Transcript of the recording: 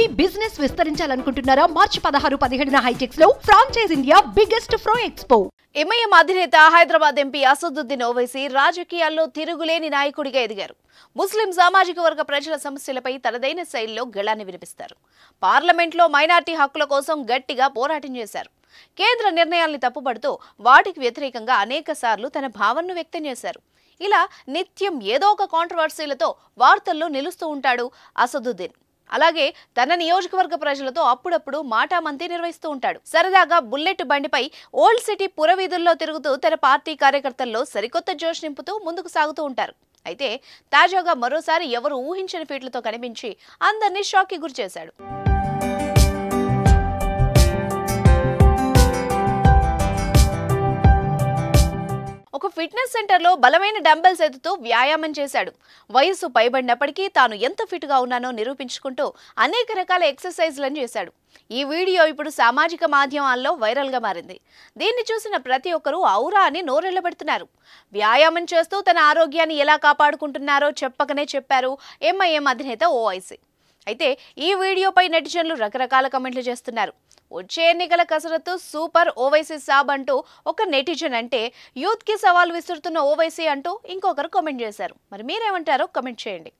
మీ business విస్తరించాలనుకుంటున్నారా? మార్చి 16, 17 హైటెక్స్ లో franchise India biggest ఫ్రో expo. MIM అధినేత Hyderabad MP Asaduddin Owaisi రాజకీయాల్లో తిరుగులేని నాయకుడిగా ఎదిగారు. ముస్లిం సామాజిక వర్గ ప్రజల సమస్యలపై తనదైన శైలిలో గళాన్ని వినిపిస్తారు. పార్లమెంట్లో మైనార్టీ హక్కుల కోసం గట్టిగా పోరాటం చేశారు. కేంద్ర నిర్ణయాల్ని తప్పుపడుతూ వాటికి వ్యతిరేకంగా అనేక సార్లు తన భావనను వ్యక్తం చేశారు. ఇలా నిత్యం ఏదో ఒక కాంట్రవర్సీలతో వార్తల్లో నిలుస్తూ ఉంటాడు అసదుద్దీన్. అలాగే తన నియోజకవర్గ ప్రజలతో అప్పుడప్పుడు మాటామంతి నిర్వహిస్తూ ఉంటాడు. సరదాగా బుల్లెట్ బండిపై ఓల్డ్ సిటీ పురవీధుల్లో తిరుగుతూ తన పార్టీ కార్యకర్తల్లో సరికొత్త జోష్ నింపుతూ ముందుకు సాగుతూ ఉంటారు. అయితే తాజాగా మరోసారి ఎవరు ఊహించని ఫీట్లతో కనిపించి అందరినీ షాక్కి గురిచేశాడు. ఒక ఫిట్నెస్ సెంటర్లో బలమైన డంబెల్స్ ఎత్తుతూ వ్యాయామం చేశాడు. వయస్సు పైబడినప్పటికీ తాను ఎంత ఫిట్గా ఉన్నానో నిరూపించుకుంటూ అనేక రకాల ఎక్సర్సైజ్లను చేశాడు. ఈ వీడియో ఇప్పుడు సామాజిక మాధ్యమాల్లో వైరల్గా మారింది. దీన్ని చూసిన ప్రతి ఒక్కరూ ఔరా అని నోరెళ్లబెడుతున్నారు. వ్యాయామం చేస్తూ తన ఆరోగ్యాన్ని ఎలా కాపాడుకుంటున్నారో చెప్పకనే చెప్పారు ఎంఐఎం అధినేత ఓవైసీ. అయితే ఈ వీడియోపై నెటిజన్లు రకరకాల కమెంట్లు చేస్తున్నారు. వచ్చే ఎన్నికల కసరత్తు సూపర్ ఓవైసీ సాబ్ అంటూ ఒక నెటిజన్ అంటే, యూత్ కి సవాల్ విసురుతున్న ఓవైసీ అంటూ ఇంకొకరు కామెంట్ చేశారు. మరి మీరేమంటారో కామెంట్ చేయండి.